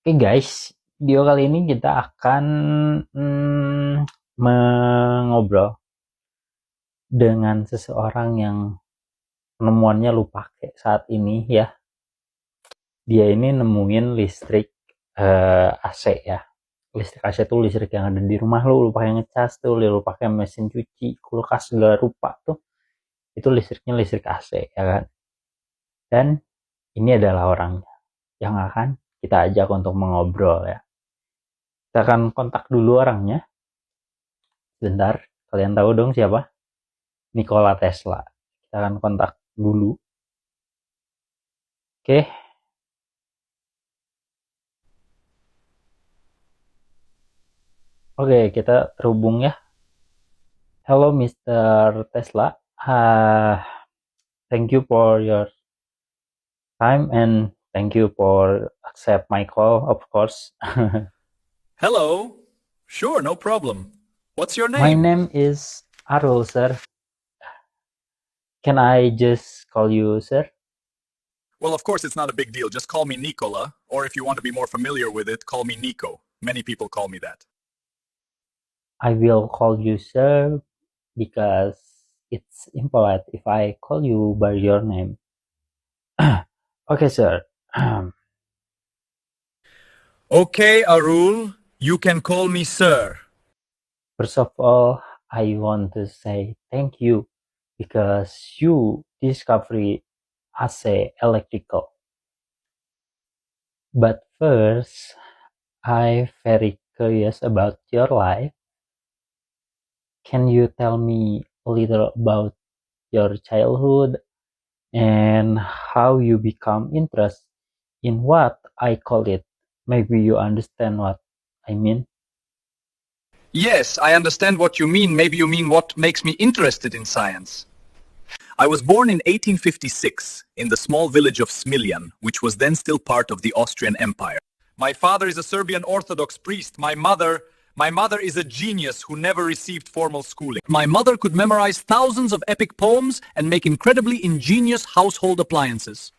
Oke guys, video kali ini kita akan mengobrol dengan seseorang yang penemuannya lu pakai saat ini ya. Dia ini nemuin listrik AC ya. Listrik AC itu listrik yang ada di rumah lu pakai ngecas tuh, lu pakai mesin cuci, kulkas segala rupa tuh. Itu listriknya listrik AC ya kan. Dan ini adalah orangnya yang akan kita ajak untuk mengobrol ya. Kita akan kontak dulu orangnya. Bentar, kalian tahu dong siapa? Nikola Tesla. Kita akan kontak dulu. Oke. Oke, kita terhubung ya. Hello Mr. Tesla. Thank you for your time and thank you for accept my call, of course. Hello. Sure, no problem. What's your name? My name is Arul, sir. Can I just call you sir? Well, of course, it's not a big deal. Just call me Nicola, or if you want to be more familiar with it, call me Nico. Many people call me that. I will call you sir because it's impolite if I call you by your name. Okay, sir. Okay, Arul, you can call me sir. First of all, I want to say thank you because you discovered AC electrical. But first, I'm very curious about your life. Can you tell me a little about your childhood and how you become interested in what I call it? Maybe you understand what I mean. Yes, I understand what you mean. Maybe you mean what makes me interested in science. I was born in 1856 in the small village of Smiljan, which was then still part of the Austrian Empire. My father is a Serbian Orthodox priest. My mother is a genius who never received formal schooling. My mother could memorize thousands of epic poems and make incredibly ingenious household appliances.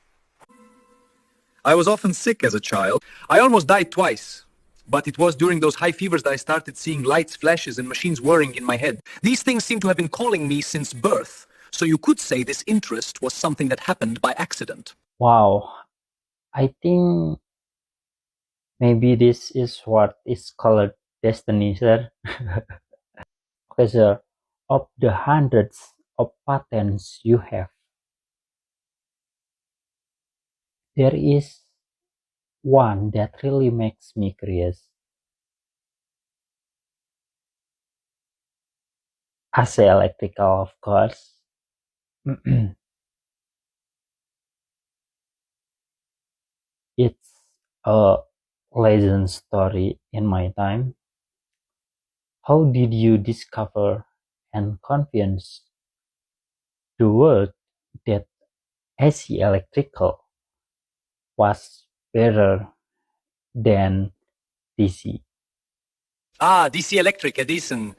I was often sick as a child. I almost died twice. But it was during those high fevers that I started seeing lights, flashes, and machines whirring in my head. These things seem to have been calling me since birth. So you could say this interest was something that happened by accident. Wow, I think maybe this is what is called destiny, sir. Okay, sir. Of the hundreds of patents you have, there is one that really makes me curious. AC electrical, of course. It's a legend story in my time. How did you discover and convince the world that AC electrical was better than DC? DC Electric Edison.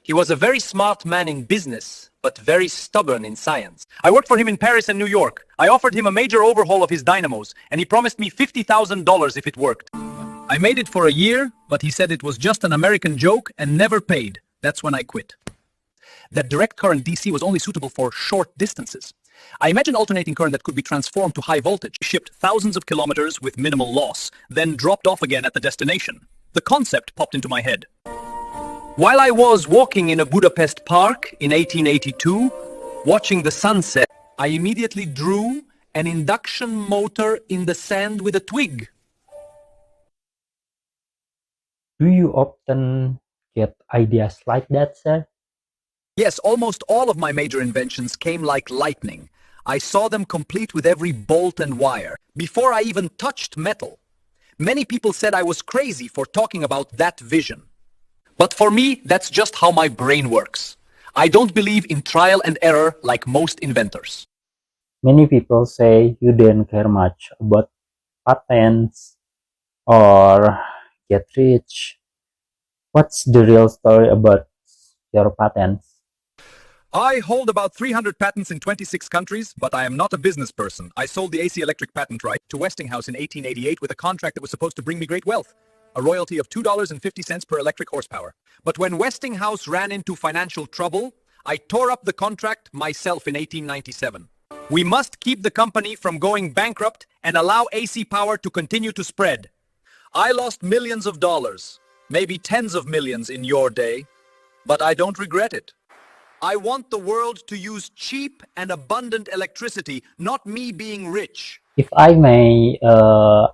He was a very smart man in business, but very stubborn in science. I worked for him in Paris and New York. I offered him a major overhaul of his dynamos, and he promised me $50,000 if it worked. I made it for a year, but he said it was just an American joke and never paid. That's when I quit. That direct current DC was only suitable for short distances. I imagined alternating current that could be transformed to high voltage, shipped thousands of kilometers with minimal loss, then dropped off again at the destination. The concept popped into my head. While I was walking in a Budapest park in 1882, watching the sunset, I immediately drew an induction motor in the sand with a twig. Do you often get ideas like that, sir? Yes, almost all of my major inventions came like lightning. I saw them complete with every bolt and wire, before I even touched metal. Many people said I was crazy for talking about that vision. But for me, that's just how my brain works. I don't believe in trial and error like most inventors. Many people say you didn't care much about patents or get rich. What's the real story about your patents? I hold about 300 patents in 26 countries, but I am not a business person. I sold the AC electric patent right to Westinghouse in 1888 with a contract that was supposed to bring me great wealth, a royalty of $2.50 per electric horsepower. But when Westinghouse ran into financial trouble, I tore up the contract myself in 1897. We must keep the company from going bankrupt and allow AC power to continue to spread. I lost millions of dollars, maybe tens of millions in your day, but I don't regret it. I want the world to use cheap and abundant electricity, not me being rich. If I may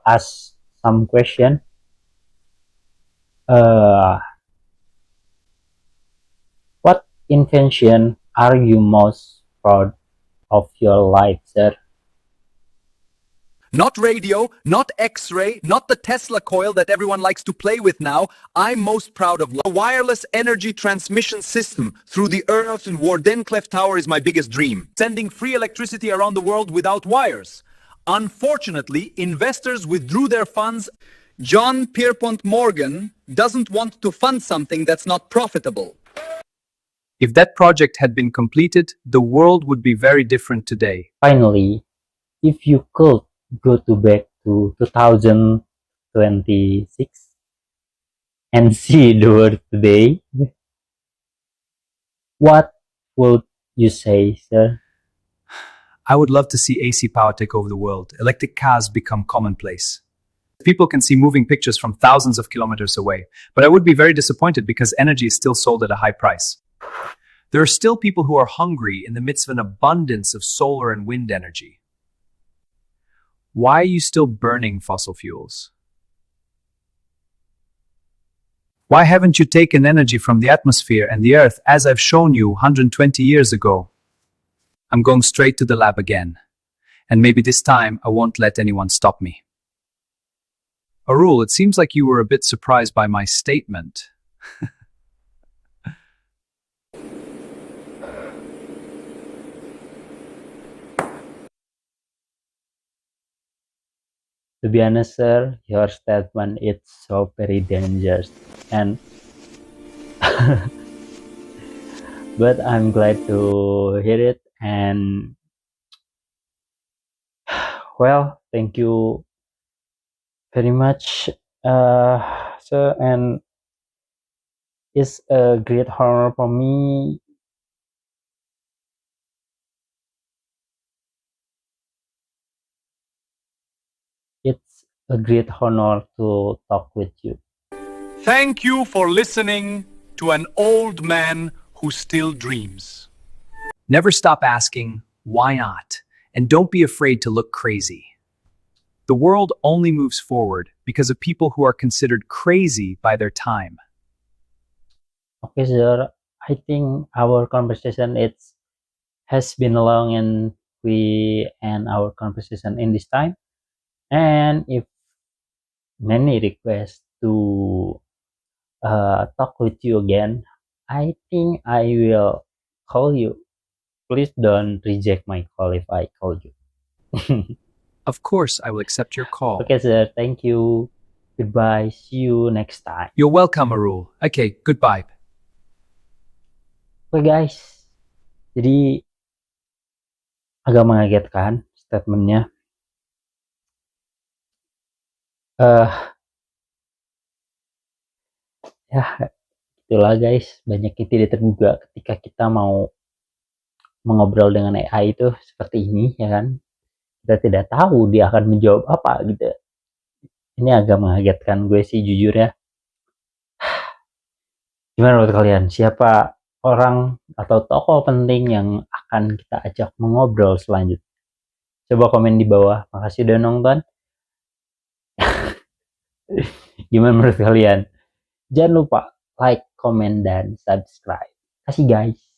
ask some question, what invention are you most proud of your life, sir? Not radio, not X-ray, not the Tesla coil that everyone likes to play with now. I'm most proud of the wireless energy transmission system through the Earth and Wardenclyffe Tower is my biggest dream. Sending free electricity around the world without wires. Unfortunately, investors withdrew their funds. John Pierpont Morgan doesn't want to fund something that's not profitable. If that project had been completed, the world would be very different today. Finally, if you could go back to 2026 and see the world today, what would you say, sir? I would love to see AC power take over the world. Electric cars become commonplace. People can see moving pictures from thousands of kilometers away. But I would be very disappointed because energy is still sold at a high price. There are still people who are hungry in the midst of an abundance of solar and wind energy. Why are you still burning fossil fuels? Why haven't you taken energy from the atmosphere and the earth as I've shown you 120 years ago? I'm going straight to the lab again. And maybe this time I won't let anyone stop me. Arul, it seems like you were a bit surprised by my statement. To be honest, sir, your statement is so very dangerous, and but I'm glad to hear it. And well, thank you very much, sir. And it's a great honor for me. It's a great honor to talk with you. Thank you for listening to an old man who still dreams. Never stop asking, why not? And don't be afraid to look crazy. The world only moves forward because of people who are considered crazy by their time. Okay, sir. I think our conversation has been long, and we end our conversation in this time. And if many requests to talk with you again, I think I will call you. Please don't reject my call if I call you. Of course, I will accept your call. Okay, sir. Thank you. Goodbye. See you next time. You're welcome, Arul. Okay, goodbye. Oke, guys. Jadi agak mengagetkan statementnya. Ya, itulah guys, banyak yang tidak terduga ketika kita mau mengobrol dengan AI itu seperti ini, ya kan? Kita tidak tahu dia akan menjawab apa gitu. Ini agak mengagetkan gue sih jujur ya. Gimana menurut kalian? Siapa orang atau tokoh penting yang akan kita ajak mengobrol selanjutnya? Coba komen di bawah. Makasih udah nonton. Gimana menurut kalian? Jangan lupa like, comment, dan subscribe. Kasih guys.